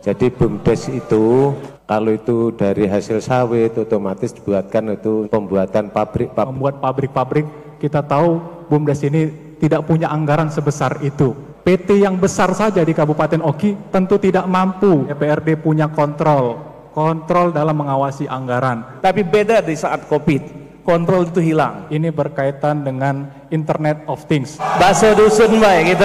Jadi BUMDes itu kalau itu dari hasil sawit otomatis dibuatkan itu pembuatan pabrik-pabrik. Membuat pabrik-pabrik, kita tahu BUMDes ini tidak punya anggaran sebesar itu. PT yang besar saja di Kabupaten Oki tentu tidak mampu. DPRD punya kontrol dalam mengawasi anggaran. Tapi beda di saat COVID, kontrol itu hilang. Ini berkaitan dengan Internet of Things. Bahasa dusun baik gitu.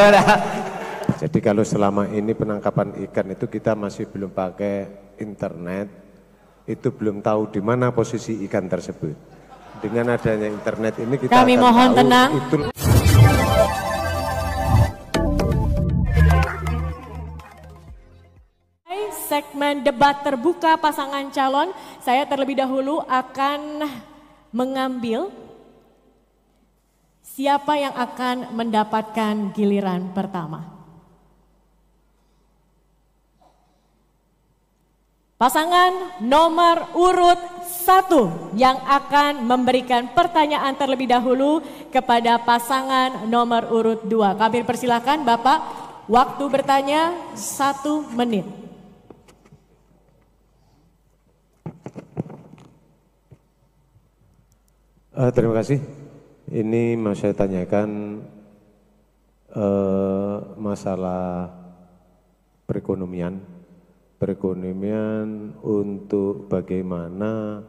Jadi kalau selama ini penangkapan ikan itu kita masih belum pakai internet, itu belum tahu di mana posisi ikan tersebut. Dengan adanya internet ini kita kami akan mohon tahu tenang. itu. Segmen debat terbuka pasangan calon, saya terlebih dahulu akan mengambil siapa yang akan mendapatkan giliran pertama. Pasangan nomor urut 1 yang akan memberikan pertanyaan terlebih dahulu kepada pasangan nomor urut 2. Kami persilakan Bapak, waktu bertanya 1 menit. Terima kasih. Ini mau saya tanyakan masalah perekonomian untuk bagaimana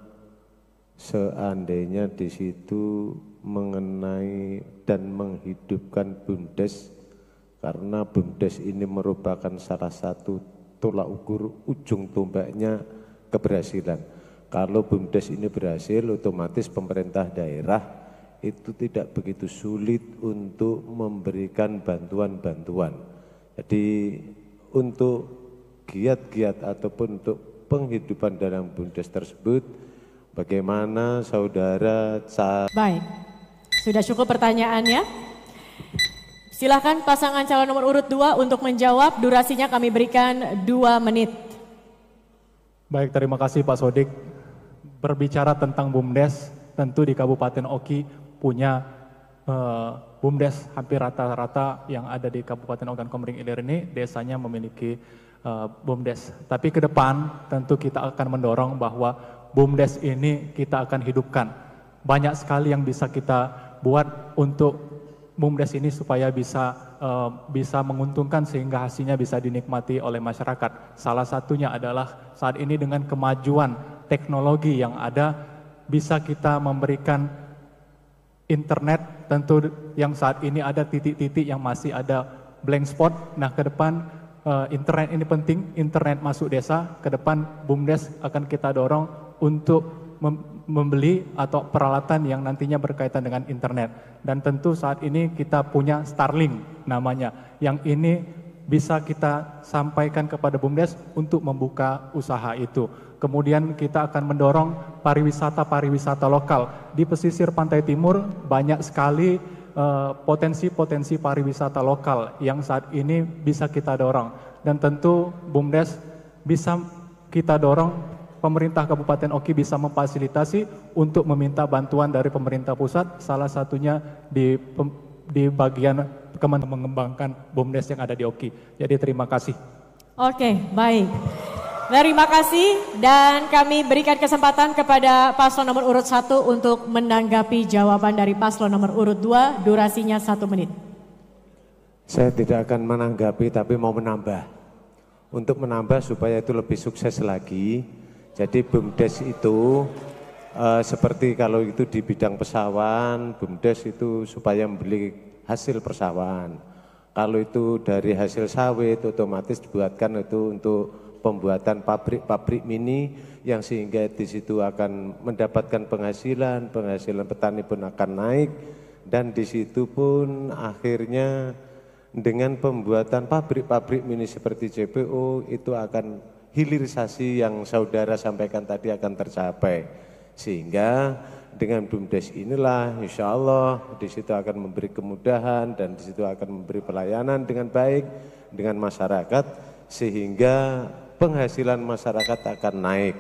seandainya di situ mengenai dan menghidupkan BUMDes, karena BUMDes ini merupakan salah satu tolak ukur ujung tombaknya keberhasilan. Kalau BUMDes ini berhasil, otomatis pemerintah daerah itu tidak begitu sulit untuk memberikan bantuan-bantuan. Jadi untuk giat-giat ataupun untuk penghidupan dalam BUMDes tersebut, bagaimana saudara? Baik, sudah cukup pertanyaannya. Silakan pasangan calon nomor urut 2 untuk menjawab, durasinya kami berikan 2 menit. Baik, terima kasih Pak Sodik. Berbicara tentang BUMDes, tentu di Kabupaten Oki punya BUMDes hampir rata-rata yang ada di Kabupaten Ogan Komering Ilir ini desanya memiliki BUMDes. Tapi ke depan tentu kita akan mendorong bahwa BUMDes ini kita akan hidupkan. Banyak sekali yang bisa kita buat untuk BUMDes ini supaya bisa menguntungkan sehingga hasilnya bisa dinikmati oleh masyarakat. Salah satunya adalah saat ini dengan kemajuan teknologi yang ada, bisa kita memberikan internet, tentu yang saat ini ada titik-titik yang masih ada blank spot. Nah, ke depan internet ini penting, internet masuk desa. Ke depan BUMDes akan kita dorong untuk membeli atau peralatan yang nantinya berkaitan dengan internet. Dan tentu saat ini kita punya Starlink namanya, yang ini bisa kita sampaikan kepada BUMDes untuk membuka usaha itu. Kemudian kita akan mendorong pariwisata lokal. Di pesisir pantai timur banyak sekali potensi-potensi pariwisata lokal yang saat ini bisa kita dorong. Dan tentu BUMDes bisa kita dorong, pemerintah Kabupaten Oki bisa memfasilitasi untuk meminta bantuan dari pemerintah pusat, salah satunya di bagian mengembangkan BUMDes yang ada di Oki. Jadi terima kasih. Oke, baik. Terima kasih dan kami berikan kesempatan kepada paslon nomor urut 1 untuk menanggapi jawaban dari paslon nomor urut 2, durasinya 1 menit. Saya tidak akan menanggapi tapi mau menambah. Untuk menambah supaya itu lebih sukses lagi. Jadi BUMDes itu seperti kalau itu di bidang pesawan, BUMDes itu supaya membeli hasil persawahan. Kalau itu dari hasil sawit otomatis dibuatkan itu untuk pembuatan pabrik-pabrik mini yang sehingga di situ akan mendapatkan penghasilan petani pun akan naik, dan di situ pun akhirnya dengan pembuatan pabrik-pabrik mini seperti JPO itu akan hilirisasi yang saudara sampaikan tadi akan tercapai, sehingga dengan BUMDes inilah insya Allah di situ akan memberi kemudahan dan di situ akan memberi pelayanan dengan baik dengan masyarakat sehingga penghasilan masyarakat akan naik.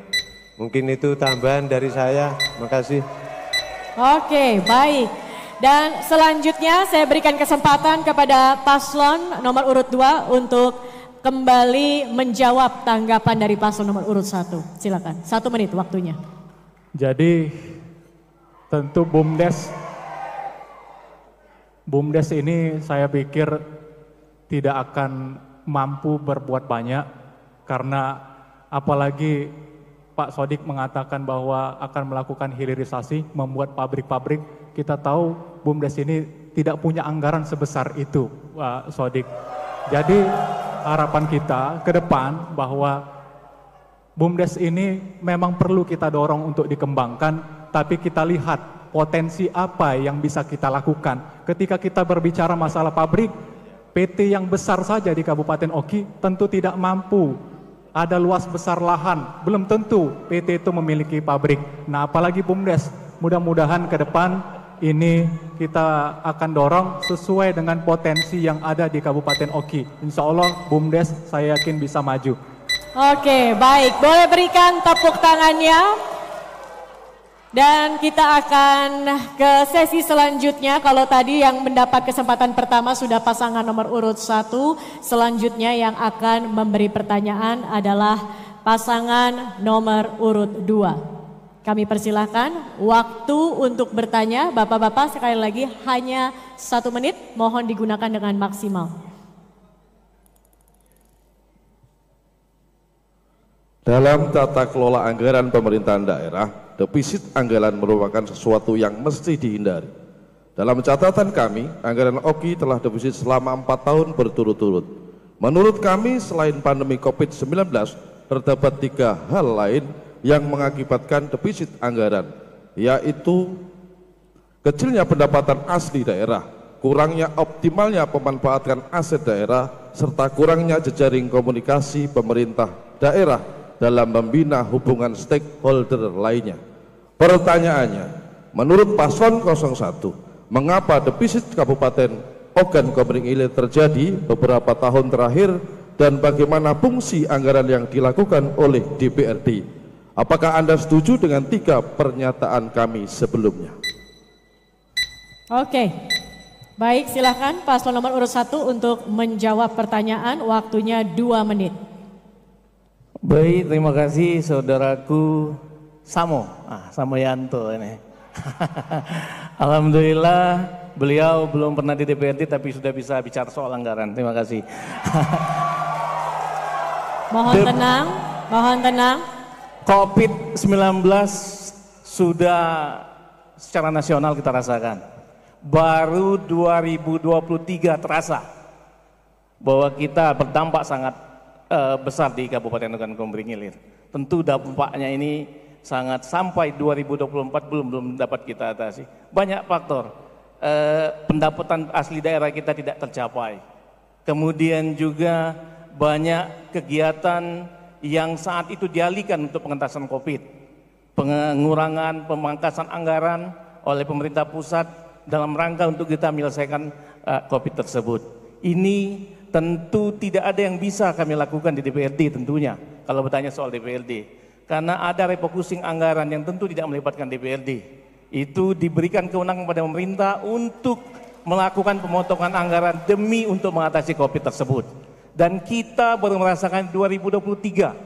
Mungkin itu tambahan dari saya. Makasih. Oke, baik. Dan selanjutnya saya berikan kesempatan kepada paslon nomor urut 2 untuk kembali menjawab tanggapan dari paslon nomor urut 1. Silakan, 1 menit waktunya. Jadi tentu BUMDes ini saya pikir tidak akan mampu berbuat banyak, karena apalagi Pak Sodik mengatakan bahwa akan melakukan hilirisasi, membuat pabrik-pabrik. Kita tahu BUMDes ini tidak punya anggaran sebesar itu, Pak Sodik. Jadi harapan kita ke depan bahwa BUMDes ini memang perlu kita dorong untuk dikembangkan, tapi kita lihat potensi apa yang bisa kita lakukan. Ketika kita berbicara masalah pabrik, PT yang besar saja di Kabupaten Oki tentu tidak mampu. Ada luas besar lahan, belum tentu PT itu memiliki pabrik. Nah, apalagi BUMDes, mudah-mudahan ke depan ini kita akan dorong sesuai dengan potensi yang ada di Kabupaten Oki. Insya Allah BUMDes saya yakin bisa maju. Oke, baik. Boleh berikan tepuk tangannya. Dan kita akan ke sesi selanjutnya. Kalau tadi yang mendapat kesempatan pertama sudah pasangan nomor urut 1, selanjutnya yang akan memberi pertanyaan adalah pasangan nomor urut 2. Kami persilahkan waktu untuk bertanya, Bapak-bapak sekali lagi hanya 1 menit, mohon digunakan dengan maksimal. Dalam tata kelola anggaran pemerintahan daerah, defisit anggaran merupakan sesuatu yang mesti dihindari. Dalam catatan kami, anggaran Oki telah defisit selama 4 tahun berturut-turut. Menurut kami, selain pandemi COVID-19, terdapat 3 hal lain yang mengakibatkan defisit anggaran, yaitu kecilnya pendapatan asli daerah, kurangnya optimalnya pemanfaatan aset daerah, serta kurangnya jejaring komunikasi pemerintah daerah dalam membina hubungan stakeholder lainnya. Pertanyaannya, menurut paslon 01, mengapa defisit Kabupaten Ogan Komering Ilir terjadi beberapa tahun terakhir dan bagaimana fungsi anggaran yang dilakukan oleh DPRD? Apakah Anda setuju dengan 3 pernyataan kami sebelumnya? Oke, baik, silahkan paslon nomor urut 1 untuk menjawab pertanyaan, waktunya 2 menit. Baik, terima kasih saudaraku Samoyanto ini. Alhamdulillah beliau belum pernah di DPRD tapi sudah bisa bicara soal anggaran. Terima kasih. Mohon tenang, mohon tenang. COVID-19 sudah secara nasional kita rasakan. Baru 2023 terasa bahwa kita berdampak sangat besar di Kabupaten Ogan Komering Ilir. Tentu dampaknya ini sangat, sampai 2024 belum dapat kita atasi. Banyak faktor, pendapatan asli daerah kita tidak tercapai. Kemudian juga banyak kegiatan yang saat itu dialihkan untuk pengentasan COVID. Pengurangan, pemangkasan anggaran oleh pemerintah pusat dalam rangka untuk kita menyelesaikan COVID tersebut. Ini tentu tidak ada yang bisa kami lakukan di DPRD tentunya, kalau bertanya soal DPRD. Karena ada refocusing anggaran yang tentu tidak melibatkan DPRD. Itu diberikan kewenangan kepada pemerintah untuk melakukan pemotongan anggaran demi untuk mengatasi COVID tersebut. Dan kita baru merasakan 2023,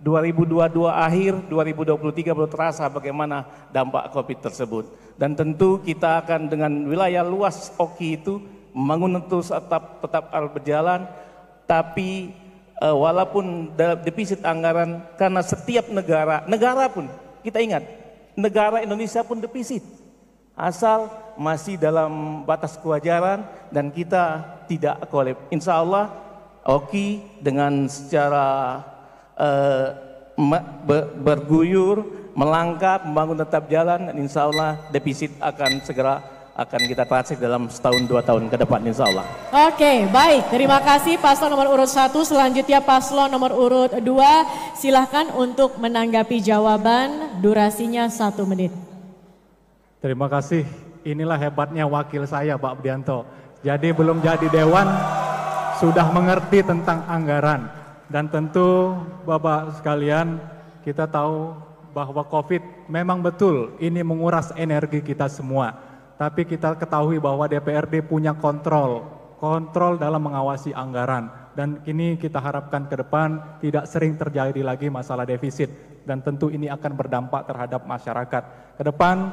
2022 akhir, 2023 baru terasa bagaimana dampak COVID tersebut. Dan tentu kita akan dengan wilayah luas Oki itu membangun terus tetap harus berjalan, tapi walaupun defisit anggaran, karena setiap negara pun, kita ingat, negara Indonesia pun defisit, asal masih dalam batas kewajaran dan kita tidak kolab. Insya Allah Oki dengan secara berguyur, melangkah, membangun tetap jalan, dan insya Allah defisit akan segera kita atasi dalam 1-2 tahun ke depan, insya Allah. Oke, baik, terima kasih paslon nomor urut 1. Selanjutnya paslon nomor urut 2, silahkan untuk menanggapi jawaban, durasinya 1 menit. Terima kasih, inilah hebatnya wakil saya Pak Budianto. Jadi belum jadi dewan, sudah mengerti tentang anggaran. Dan tentu Bapak sekalian, kita tahu bahwa COVID memang betul ini menguras energi kita semua. Tapi kita ketahui bahwa DPRD punya kontrol dalam mengawasi anggaran. Dan ini kita harapkan ke depan tidak sering terjadi lagi masalah defisit. Dan tentu ini akan berdampak terhadap masyarakat. Ke depan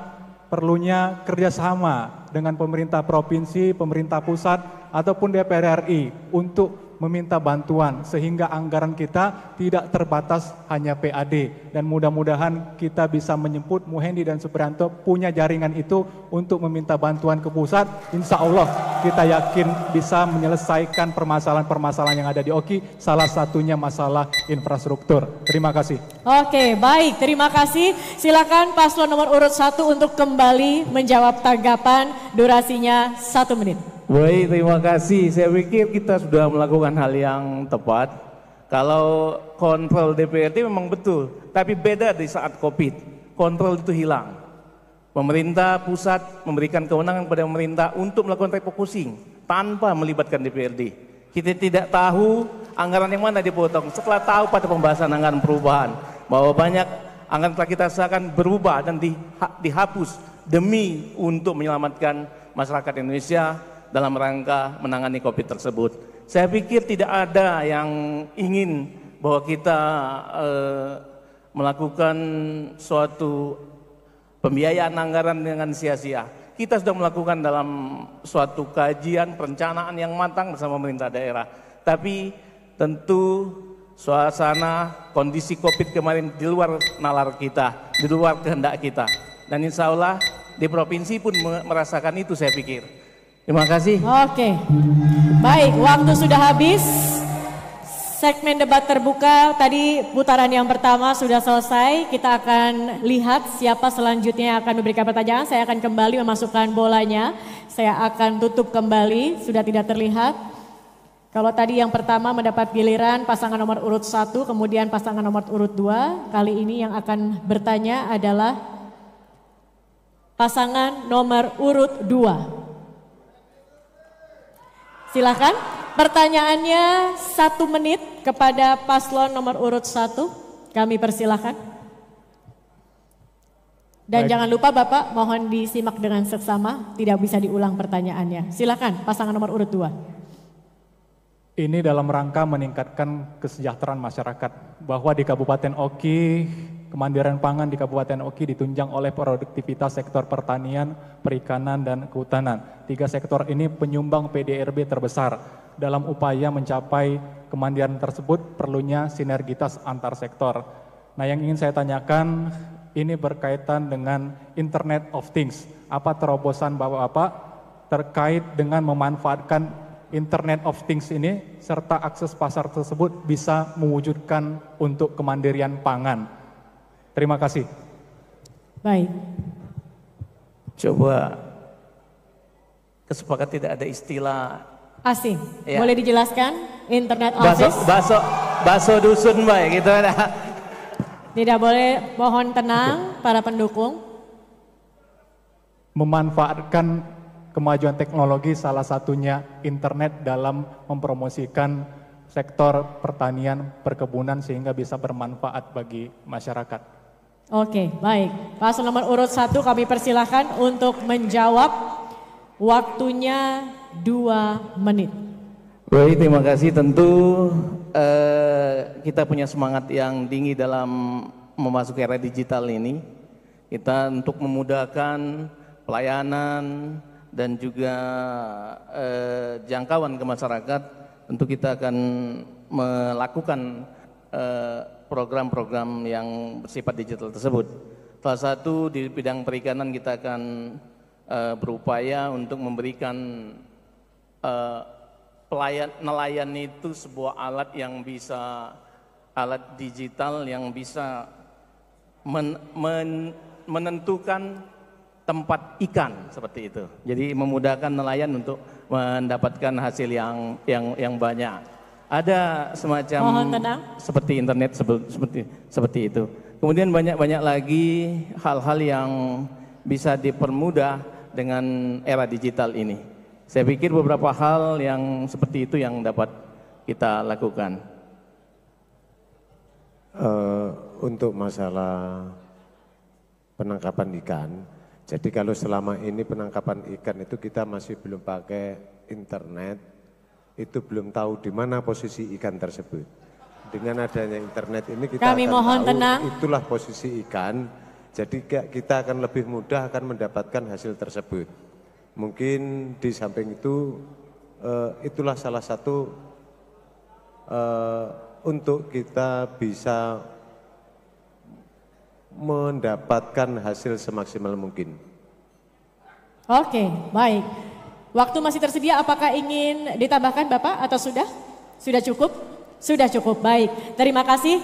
perlunya kerjasama dengan pemerintah provinsi, pemerintah pusat, ataupun DPR RI untuk meminta bantuan sehingga anggaran kita tidak terbatas hanya PAD, dan mudah-mudahan kita bisa menjemput Muhendi dan Supriyanto punya jaringan itu untuk meminta bantuan ke pusat. Insya Allah kita yakin bisa menyelesaikan permasalahan-permasalahan yang ada di Oki, salah satunya masalah infrastruktur. Terima kasih. Oke, baik, terima kasih. Silakan paslon nomor urut 1 untuk kembali menjawab tanggapan, durasinya 1 menit. Baik, terima kasih. Saya pikir kita sudah melakukan hal yang tepat. Kalau kontrol DPRD memang betul, tapi beda di saat COVID. Kontrol itu hilang. Pemerintah pusat memberikan kewenangan kepada pemerintah untuk melakukan refocusing tanpa melibatkan DPRD. Kita tidak tahu anggaran yang mana dipotong. Setelah tahu pada pembahasan anggaran perubahan bahwa banyak anggaran telah kita sahkan berubah dan dihapus demi untuk menyelamatkan masyarakat Indonesia dalam rangka menangani COVID tersebut. Saya pikir tidak ada yang ingin bahwa kita melakukan suatu pembiayaan anggaran dengan sia-sia. Kita sudah melakukan dalam suatu kajian perencanaan yang matang bersama pemerintah daerah. Tapi tentu suasana kondisi COVID kemarin di luar nalar kita, di luar kehendak kita. Dan insya Allah di provinsi pun merasakan itu, saya pikir. Terima kasih. Oke, baik, waktu sudah habis. Segmen debat terbuka tadi putaran yang pertama sudah selesai. Kita akan lihat siapa selanjutnya yang akan memberikan pertanyaan. Saya akan kembali memasukkan bolanya. Saya akan tutup kembali, sudah tidak terlihat. Kalau tadi yang pertama mendapat giliran pasangan nomor urut 1, kemudian pasangan nomor urut 2. Kali ini yang akan bertanya adalah pasangan nomor urut 2. Silakan, pertanyaannya 1 menit kepada paslon nomor urut 1. Kami persilahkan. Dan jangan lupa Bapak, mohon disimak dengan seksama, tidak bisa diulang pertanyaannya. Silakan, pasangan nomor urut 2. Ini dalam rangka meningkatkan kesejahteraan masyarakat, bahwa di Kabupaten Oki, kemandirian pangan di Kabupaten Oki ditunjang oleh produktivitas sektor pertanian, perikanan, dan kehutanan. 3 sektor ini penyumbang PDRB terbesar. Dalam upaya mencapai kemandirian tersebut perlunya sinergitas antar sektor. Nah, yang ingin saya tanyakan ini berkaitan dengan Internet of Things. Apa terobosan Bapak-Bapak terkait dengan memanfaatkan Internet of Things ini serta akses pasar tersebut bisa mewujudkan untuk kemandirian pangan? Terima kasih. Baik. Coba kesepakatan tidak ada istilah asing. Ya. Boleh dijelaskan? Internet office? Baso dusun, Mbak, gitu. Tidak boleh, mohon tenang para pendukung. Memanfaatkan kemajuan teknologi, salah satunya internet dalam mempromosikan sektor pertanian, perkebunan sehingga bisa bermanfaat bagi masyarakat. Oke, baik. Paslon nomor urut 1 kami persilahkan untuk menjawab. Waktunya 2 menit. Baik, terima kasih. Tentu kita punya semangat yang tinggi dalam memasuki era digital ini. Kita untuk memudahkan pelayanan dan juga jangkauan ke masyarakat, tentu kita akan melakukan program-program yang bersifat digital tersebut. Salah satu di bidang perikanan kita akan berupaya untuk memberikan nelayan itu sebuah alat yang bisa, alat digital yang bisa menentukan tempat ikan seperti itu. Jadi memudahkan nelayan untuk mendapatkan hasil yang banyak. Ada semacam seperti internet seperti itu. Kemudian banyak lagi hal-hal yang bisa dipermudah dengan era digital ini. Saya pikir beberapa hal yang seperti itu yang dapat kita lakukan. Untuk masalah penangkapan ikan, jadi kalau selama ini penangkapan ikan itu kita masih belum pakai internet, itu belum tahu di mana posisi ikan tersebut. Dengan adanya internet ini kita Kami akan mohon tahu tenang. itulah posisi ikan. Jadi kita akan lebih mudah akan mendapatkan hasil tersebut. Mungkin di samping itu itulah salah satu untuk kita bisa mendapatkan hasil semaksimal mungkin. Oke, baik. Waktu masih tersedia, apakah ingin ditambahkan Bapak atau sudah? Sudah cukup? Sudah cukup, baik. Terima kasih.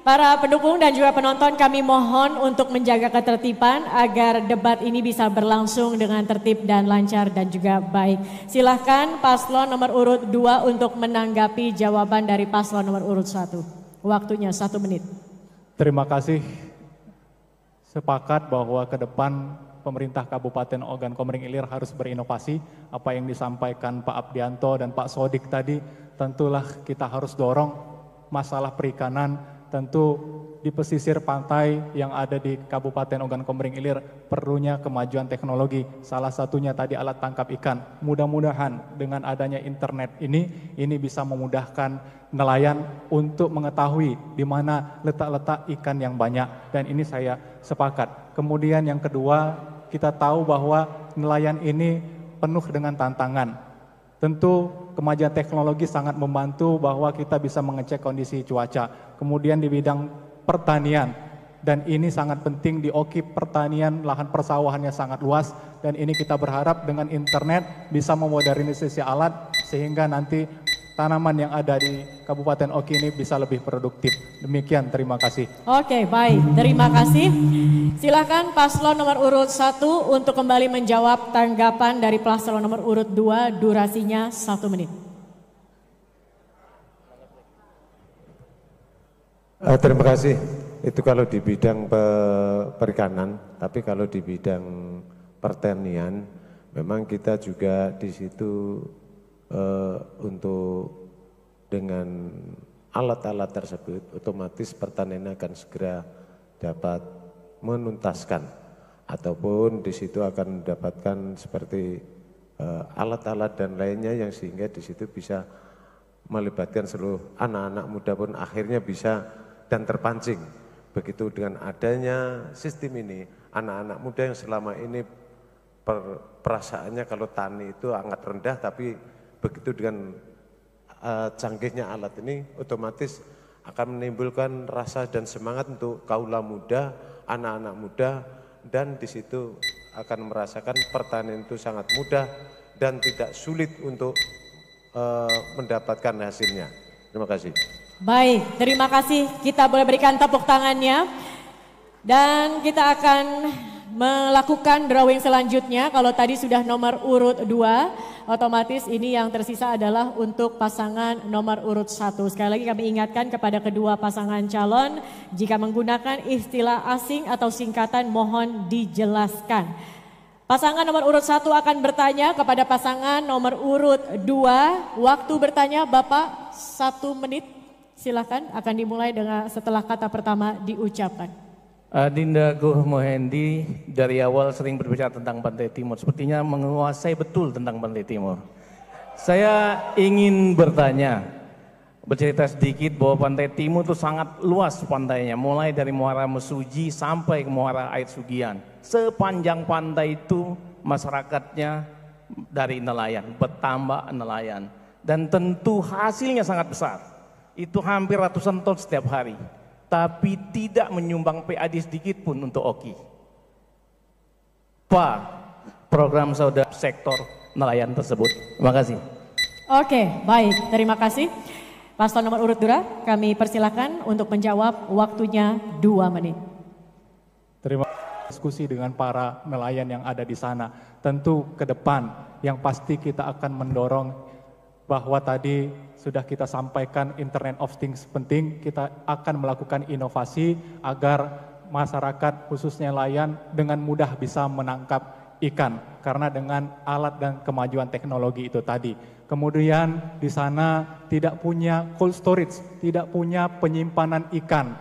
Para pendukung dan juga penonton, kami mohon untuk menjaga ketertiban agar debat ini bisa berlangsung dengan tertib dan lancar dan juga baik. Silahkan paslon nomor urut 2 untuk menanggapi jawaban dari paslon nomor urut 1. Waktunya 1 menit. Terima kasih. Sepakat bahwa ke depan pemerintah Kabupaten Ogan Komering Ilir harus berinovasi. Apa yang disampaikan Pak Abdianto dan Pak Sodik tadi, tentulah kita harus dorong masalah perikanan. Tentu di pesisir pantai yang ada di Kabupaten Ogan Komering Ilir perlunya kemajuan teknologi. Salah satunya tadi alat tangkap ikan. Mudah-mudahan dengan adanya internet ini bisa memudahkan nelayan untuk mengetahui di mana letak-letak ikan yang banyak. Dan ini saya sepakat. Kemudian yang kedua, kita tahu bahwa nelayan ini penuh dengan tantangan. Tentu kemajuan teknologi sangat membantu bahwa kita bisa mengecek kondisi cuaca. Kemudian di bidang pertanian, dan ini sangat penting di Oki, pertanian lahan persawahannya sangat luas, dan ini kita berharap dengan internet bisa memodernisasi alat sehingga nanti tanaman yang ada di Kabupaten Oki ini bisa lebih produktif. Demikian, terima kasih. Oke, baik. Terima kasih. Silakan paslon nomor urut 1 untuk kembali menjawab tanggapan dari paslon nomor urut 2, durasinya 1 menit. Terima kasih. Itu kalau di bidang perikanan, tapi kalau di bidang pertanian, memang kita juga di situ untuk dengan alat-alat tersebut, otomatis pertanian akan segera dapat menuntaskan, ataupun di situ akan mendapatkan seperti alat-alat dan lainnya yang sehingga di situ bisa melibatkan seluruh anak-anak muda pun akhirnya bisa dan terpancing. Begitu dengan adanya sistem ini, anak-anak muda yang selama ini perasaannya kalau tani itu sangat rendah, tapi begitu dengan canggihnya alat ini otomatis akan menimbulkan rasa dan semangat untuk kaula muda, anak-anak muda, dan di situ akan merasakan pertanian itu sangat mudah dan tidak sulit untuk mendapatkan hasilnya. Terima kasih. Baik, terima kasih. Kita boleh berikan tepuk tangannya. Dan kita akan melakukan drawing selanjutnya. Kalau tadi sudah nomor urut 2, otomatis ini yang tersisa adalah untuk pasangan nomor urut 1. Sekali lagi kami ingatkan kepada kedua pasangan calon, jika menggunakan istilah asing atau singkatan mohon dijelaskan. Pasangan nomor urut 1 akan bertanya kepada pasangan nomor urut 2. Waktu bertanya Bapak 1 menit. Silakan, akan dimulai dengan setelah kata pertama diucapkan. Dinda Guh Mohendi dari awal sering berbicara tentang Pantai Timur, sepertinya menguasai betul tentang Pantai Timur. Saya ingin bercerita sedikit bahwa Pantai Timur itu sangat luas pantainya, mulai dari Muara Mesuji sampai ke Muara Air Sugian. Sepanjang pantai itu masyarakatnya dari nelayan, bertambah nelayan, dan tentu hasilnya sangat besar. Itu hampir ratusan ton setiap hari. Tapi tidak menyumbang PAD sedikit pun untuk Oki. Pak, program saudara sektor nelayan tersebut. Terima kasih. Oke, baik. Terima kasih. Paslon nomor urut 2, kami persilakan untuk menjawab, waktunya 2 menit. Terima kasih diskusi dengan para nelayan yang ada di sana. Tentu ke depan yang pasti kita akan mendorong bahwa tadi sudah kita sampaikan Internet of Things penting, kita akan melakukan inovasi agar masyarakat khususnya nelayan dengan mudah bisa menangkap ikan karena dengan alat dan kemajuan teknologi itu tadi. Kemudian di sana tidak punya cold storage, tidak punya penyimpanan ikan,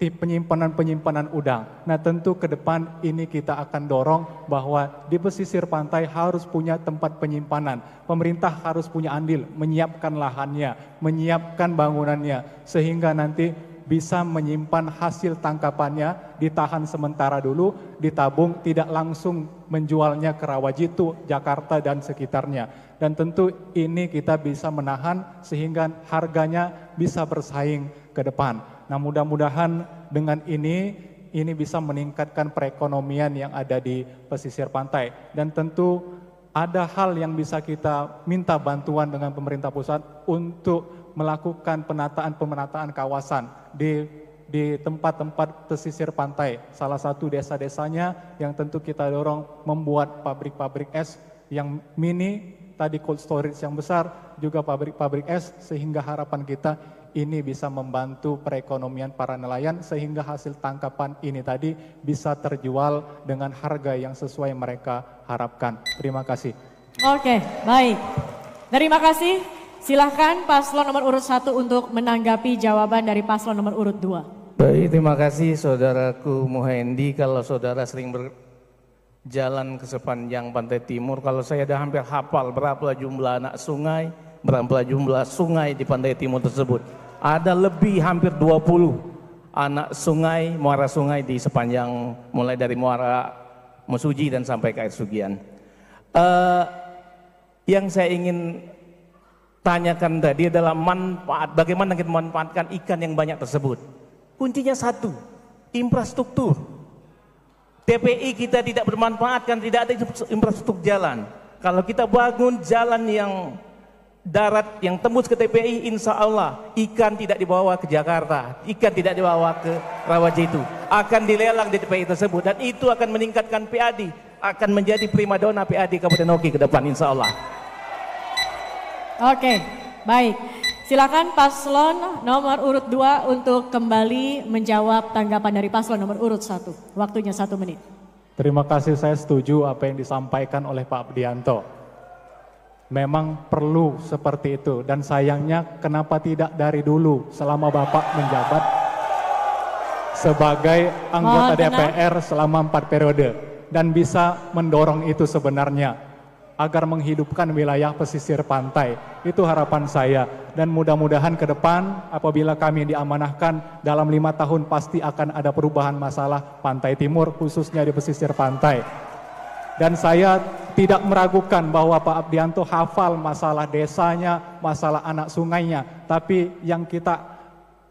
penyimpanan udang. Nah tentu ke depan ini kita akan dorong bahwa di pesisir pantai harus punya tempat penyimpanan. Pemerintah harus punya andil, menyiapkan lahannya, menyiapkan bangunannya, sehingga nanti bisa menyimpan hasil tangkapannya, ditahan sementara dulu, ditabung, tidak langsung menjualnya ke Rawajitu, Jakarta dan sekitarnya. Dan tentu ini kita bisa menahan sehingga harganya bisa bersaing ke depan. Nah mudah-mudahan dengan ini bisa meningkatkan perekonomian yang ada di pesisir pantai. Dan tentu ada hal yang bisa kita minta bantuan dengan pemerintah pusat untuk melakukan pemenataan kawasan di tempat-tempat pesisir pantai. Salah satu desa-desanya yang tentu kita dorong membuat pabrik-pabrik es yang mini, tadi cold storage yang besar, juga pabrik-pabrik es, sehingga harapan kita ini bisa membantu perekonomian para nelayan sehingga hasil tangkapan ini tadi bisa terjual dengan harga yang sesuai mereka harapkan. Terima kasih. Oke, baik. Terima kasih. Silahkan paslon nomor urut 1 untuk menanggapi jawaban dari paslon nomor urut 2. Baik, terima kasih saudaraku Muhendi. Kalau saudara sering berjalan ke sepanjang pantai timur, kalau saya dah hampir hafal berapa jumlah anak sungai, berapa jumlah sungai di pantai timur tersebut. Ada lebih hampir 20 anak sungai, muara sungai di sepanjang mulai dari muara Mesuji dan sampai ke air Sugian. Yang saya ingin tanyakan tadi adalah manfaat, bagaimana kita memanfaatkan ikan yang banyak tersebut. Kuncinya satu, infrastruktur. TPI kita tidak bermanfaat kan tidak ada infrastruktur jalan. Kalau kita bangun jalan yang darat yang tembus ke TPI, insya Allah ikan tidak dibawa ke Jakarta, ikan tidak dibawa ke Rawajitu, akan dilelang di TPI tersebut, dan itu akan meningkatkan PAD, akan menjadi primadona PAD Kabupaten Oki ke depan, insya Allah. Oke, baik. Silakan paslon nomor urut 2 untuk kembali menjawab tanggapan dari paslon nomor urut 1. Waktunya 1 menit. Terima kasih, saya setuju apa yang disampaikan oleh Pak Abdianto. Memang perlu seperti itu, dan sayangnya kenapa tidak dari dulu selama Bapak menjabat sebagai anggota DPR selama 4 periode, dan bisa mendorong itu sebenarnya agar menghidupkan wilayah pesisir pantai. Itu harapan saya, dan mudah-mudahan ke depan apabila kami diamanahkan dalam 5 tahun pasti akan ada perubahan masalah pantai timur khususnya di pesisir pantai. Dan saya tidak meragukan bahwa Pak Abdianto hafal masalah desanya, masalah anak sungainya. Tapi yang kita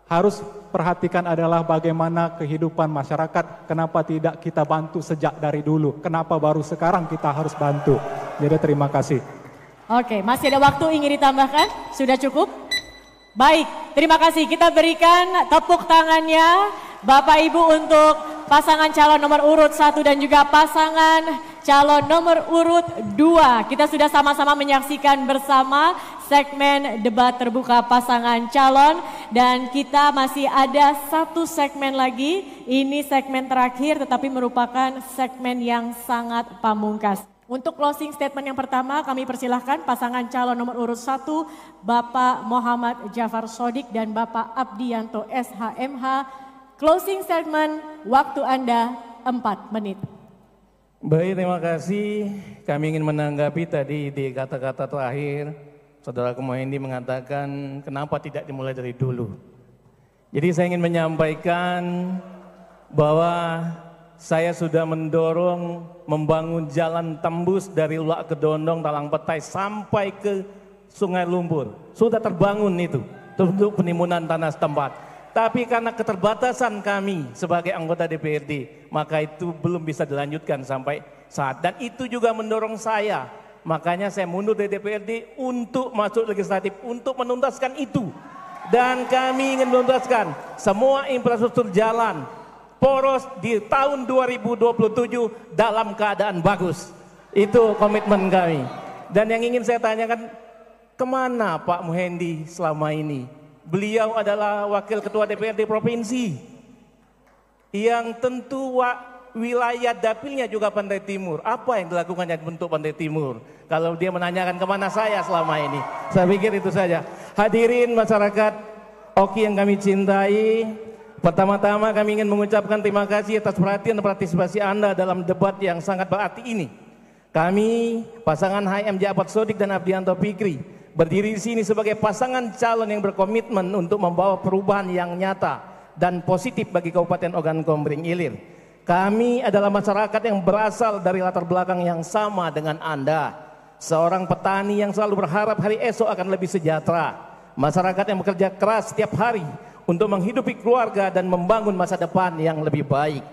harus perhatikan adalah bagaimana kehidupan masyarakat. Kenapa tidak kita bantu sejak dari dulu? Kenapa baru sekarang kita harus bantu? Jadi terima kasih. Oke, masih ada waktu ingin ditambahkan? Sudah cukup? Baik, terima kasih. Kita berikan tepuk tangannya Bapak Ibu untuk pasangan calon nomor urut 1 dan juga pasangan calon nomor urut 2. Kita sudah sama-sama menyaksikan bersama segmen debat terbuka pasangan calon, dan kita masih ada 1 segmen lagi. Ini segmen terakhir tetapi merupakan segmen yang sangat pamungkas. Untuk closing statement yang pertama kami persilahkan pasangan calon nomor urut 1 Bapak Muhammad Jafar Sodik dan Bapak Abdianto SHMH. Closing statement, waktu Anda 4 menit. Baik, terima kasih. Kami ingin menanggapi tadi di kata-kata terakhir, Saudara Muhendi mengatakan kenapa tidak dimulai dari dulu. Jadi saya ingin menyampaikan bahwa saya sudah mendorong membangun jalan tembus dari Luak Kedondong, Talang Petai sampai ke Sungai Lumpur. Sudah terbangun itu untuk penimbunan tanah setempat. Tapi karena keterbatasan kami sebagai anggota DPRD, maka itu belum bisa dilanjutkan sampai saat. Dan itu juga mendorong saya, makanya saya mundur dari DPRD untuk masuk legislatif, untuk menuntaskan itu. Dan kami ingin menuntaskan semua infrastruktur jalan poros di tahun 2027 dalam keadaan bagus. Itu komitmen kami. Dan yang ingin saya tanyakan, kemana Pak Muhendi selama ini? Beliau adalah wakil ketua DPRD provinsi yang tentu wilayah dapilnya juga Pantai Timur. Apa yang dilakukannya bentuk Pantai Timur? Kalau dia menanyakan kemana saya selama ini, saya pikir itu saja. Hadirin masyarakat Oki yang kami cintai, Pertama-tama kami ingin mengucapkan terima kasih atas perhatian dan partisipasi Anda dalam debat yang sangat berarti ini. Kami, pasangan HM Ja'far Shodiq dan Abdianto Fikri, berdiri di sini sebagai pasangan calon yang berkomitmen untuk membawa perubahan yang nyata dan positif bagi Kabupaten Ogan Komering Ilir. Kami adalah masyarakat yang berasal dari latar belakang yang sama dengan Anda. Seorang petani yang selalu berharap hari esok akan lebih sejahtera. Masyarakat yang bekerja keras setiap hari untuk menghidupi keluarga dan membangun masa depan yang lebih baik.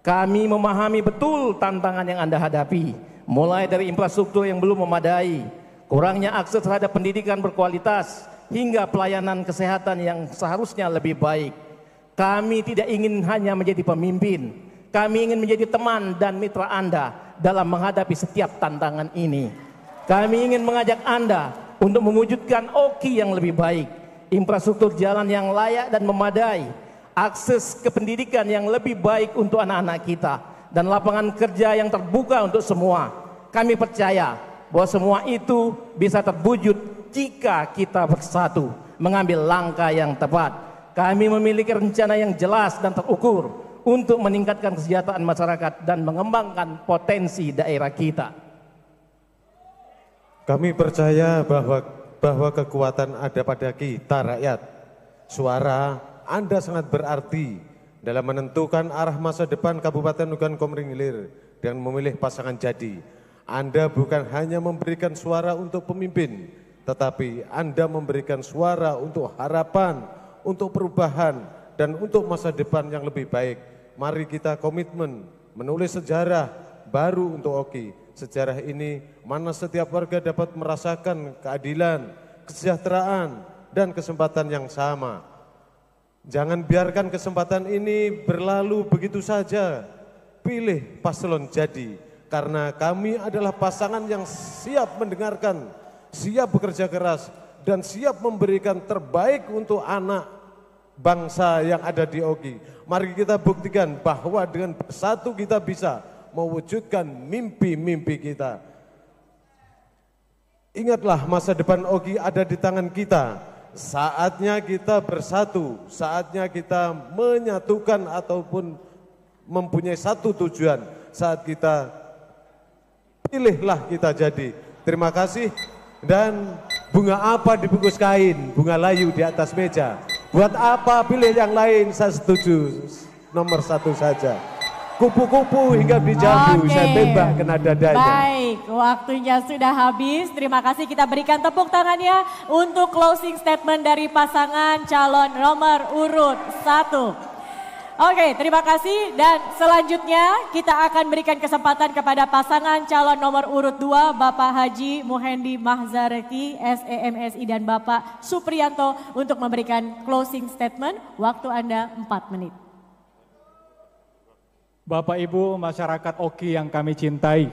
Kami memahami betul tantangan yang Anda hadapi, mulai dari infrastruktur yang belum memadai, kurangnya akses terhadap pendidikan berkualitas, hingga pelayanan kesehatan yang seharusnya lebih baik. Kami tidak ingin hanya menjadi pemimpin, kami ingin menjadi teman dan mitra Anda dalam menghadapi setiap tantangan ini. Kami ingin mengajak Anda untuk mewujudkan OKI yang lebih baik, infrastruktur jalan yang layak dan memadai, akses ke pendidikan yang lebih baik untuk anak-anak kita, dan lapangan kerja yang terbuka untuk semua. Kami percaya bahwa semua itu bisa terwujud jika kita bersatu mengambil langkah yang tepat. Kami memiliki rencana yang jelas dan terukur untuk meningkatkan kesejahteraan masyarakat dan mengembangkan potensi daerah kita. Kami percaya bahwa kekuatan ada pada kita rakyat. Suara Anda sangat berarti dalam menentukan arah masa depan Kabupaten Ogan Komering Ilir dengan memilih pasangan jadi. Anda bukan hanya memberikan suara untuk pemimpin, tetapi Anda memberikan suara untuk harapan, untuk perubahan, dan untuk masa depan yang lebih baik. Mari kita komitmen menulis sejarah baru untuk OKI. Sejarah ini mana setiap warga dapat merasakan keadilan, kesejahteraan, dan kesempatan yang sama. Jangan biarkan kesempatan ini berlalu begitu saja. Pilih paslon jadi, karena kami adalah pasangan yang siap mendengarkan, siap bekerja keras, dan siap memberikan terbaik untuk anak bangsa yang ada di OKI. Mari kita buktikan bahwa dengan bersatu kita bisa mewujudkan mimpi-mimpi kita. Ingatlah, masa depan OKI ada di tangan kita. Saatnya kita bersatu, saatnya kita menyatukan ataupun mempunyai satu tujuan. Saat kita pilihlah kita jadi. Terima kasih. Dan bunga apa dibungkus kain, bunga layu di atas meja. Buat apa pilih yang lain? Saya setuju nomor 1 saja. Kupu-kupu hingga di jambu, saya tembak kena dadanya. Baik, waktunya sudah habis. Terima kasih, kita berikan tepuk tangannya untuk closing statement dari pasangan calon nomor urut 1. Oke, terima kasih, dan selanjutnya kita akan berikan kesempatan kepada pasangan calon nomor urut 2, Bapak Haji Muhendi Mahzareki, SEMSI, dan Bapak Supriyanto untuk memberikan closing statement. Waktu Anda 4 menit. Bapak Ibu masyarakat OKI yang kami cintai,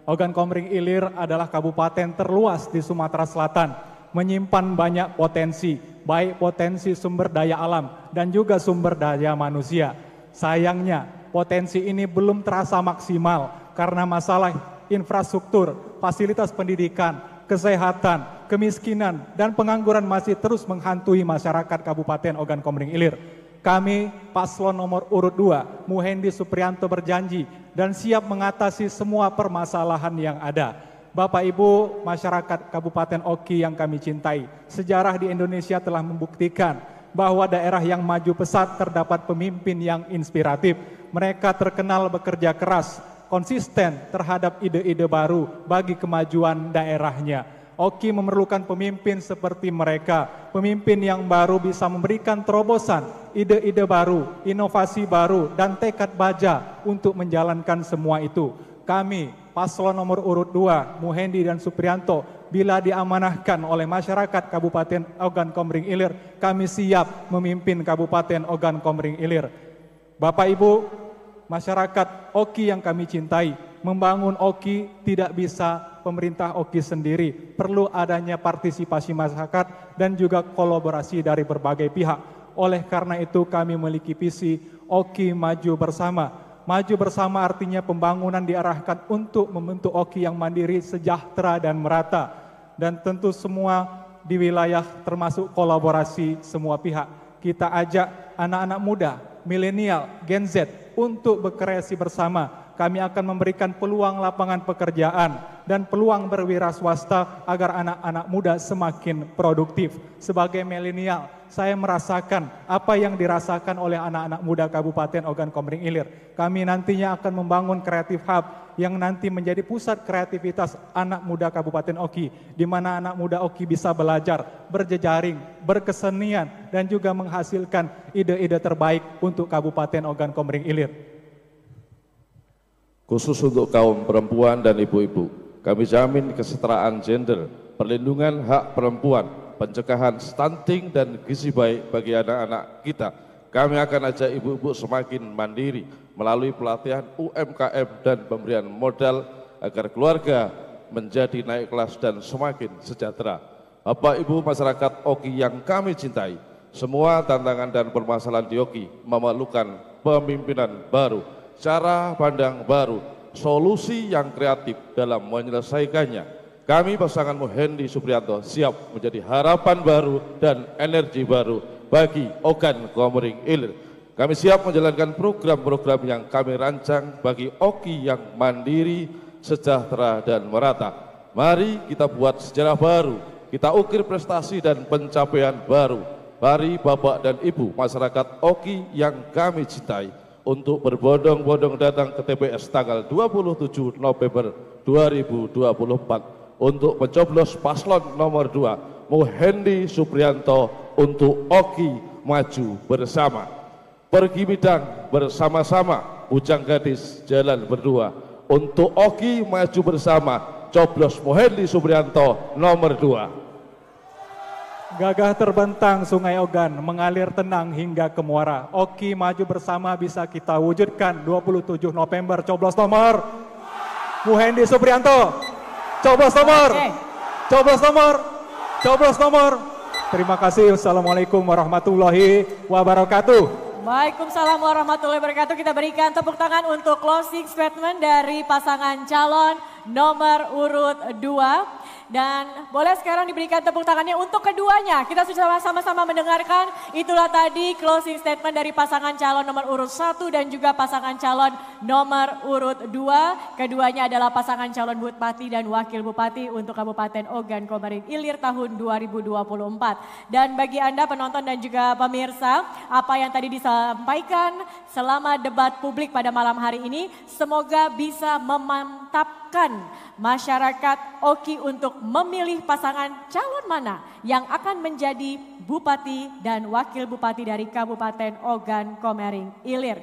Ogan Komering Ilir adalah kabupaten terluas di Sumatera Selatan, menyimpan banyak potensi, baik potensi sumber daya alam dan juga sumber daya manusia. Sayangnya potensi ini belum terasa maksimal karena masalah infrastruktur, fasilitas pendidikan, kesehatan, kemiskinan, dan pengangguran masih terus menghantui masyarakat Kabupaten Ogan Komering Ilir. Kami paslon nomor urut 2, Muhendi Supriyanto, berjanji dan siap mengatasi semua permasalahan yang ada. Bapak Ibu masyarakat Kabupaten OKI yang kami cintai, sejarah di Indonesia telah membuktikan bahwa daerah yang maju pesat terdapat pemimpin yang inspiratif. Mereka terkenal bekerja keras, konsisten terhadap ide-ide baru bagi kemajuan daerahnya. OKI memerlukan pemimpin seperti mereka, pemimpin yang baru bisa memberikan terobosan, ide-ide baru, inovasi baru, dan tekad baja untuk menjalankan semua itu. Kami, paslon nomor urut 2, Muhendi dan Supriyanto, bila diamanahkan oleh masyarakat Kabupaten Ogan Komering Ilir, kami siap memimpin Kabupaten Ogan Komering Ilir. Bapak Ibu, masyarakat OKI yang kami cintai, membangun OKI tidak bisa pemerintah OKI sendiri, perlu adanya partisipasi masyarakat dan juga kolaborasi dari berbagai pihak. Oleh karena itu kami memiliki visi OKI maju bersama. Maju bersama artinya pembangunan diarahkan untuk membentuk OKI yang mandiri, sejahtera, dan merata. Dan tentu semua di wilayah termasuk kolaborasi semua pihak. Kita ajak anak-anak muda, milenial, Gen Z untuk berkreasi bersama. Kami akan memberikan peluang lapangan pekerjaan dan peluang berwira swasta agar anak-anak muda semakin produktif. Sebagai milenial, saya merasakan apa yang dirasakan oleh anak-anak muda Kabupaten Ogan Komering Ilir. Kami nantinya akan membangun Creative Hub yang nanti menjadi pusat kreativitas anak muda Kabupaten Oki, di mana anak muda Oki bisa belajar, berjejaring, berkesenian, dan juga menghasilkan ide-ide terbaik untuk Kabupaten Ogan Komering Ilir. Khusus untuk kaum perempuan dan ibu-ibu, kami jamin kesetaraan gender, perlindungan hak perempuan, pencegahan stunting dan gizi baik bagi anak-anak kita. Kami akan ajak ibu-ibu semakin mandiri melalui pelatihan UMKM dan pemberian modal agar keluarga menjadi naik kelas dan semakin sejahtera. Bapak Ibu masyarakat Oki yang kami cintai, semua tantangan dan permasalahan di Oki memerlukan pemimpinan baru, cara pandang baru, solusi yang kreatif dalam menyelesaikannya. Kami pasangan Muhendi Supriyanto siap menjadi harapan baru dan energi baru bagi Ogan Komering Ilir. Kami siap menjalankan program-program yang kami rancang bagi Oki yang mandiri, sejahtera dan merata. Mari kita buat sejarah baru, kita ukir prestasi dan pencapaian baru. Mari Bapak dan Ibu masyarakat Oki yang kami cintai untuk berbondong-bondong datang ke TPS tanggal 27 November 2024 untuk mencoblos paslon nomor 2 Muhendi Supriyanto untuk Oki maju bersama. Pergi bidang bersama-sama, bujang gadis jalan berdua. Untuk Oki maju bersama, coblos Muhendi Supriyanto nomor 2. Gagah terbentang Sungai Ogan mengalir tenang hingga ke muara. Oki maju bersama bisa kita wujudkan 27 November. Coblos nomor Muhendi Supriyanto. Coblos nomor. Coblos nomor. Coblos nomor. Terima kasih. Wassalamualaikum warahmatullahi wabarakatuh. Waalaikumsalam warahmatullahi wabarakatuh. Kita berikan tepuk tangan untuk closing statement dari pasangan calon nomor urut 2. Dan boleh sekarang diberikan tepuk tangannya untuk keduanya. Kita sudah sama-sama mendengarkan, itulah tadi closing statement dari pasangan calon nomor urut 1 dan juga pasangan calon nomor urut 2. Keduanya adalah pasangan calon Bupati dan Wakil Bupati untuk Kabupaten Ogan Komering Ilir tahun 2024. Dan bagi Anda penonton dan juga pemirsa, apa yang tadi disampaikan selama debat publik pada malam hari ini, semoga bisa memantapkan masyarakat Oki untuk memilih pasangan calon mana yang akan menjadi Bupati dan Wakil Bupati dari Kabupaten Ogan Komering Ilir.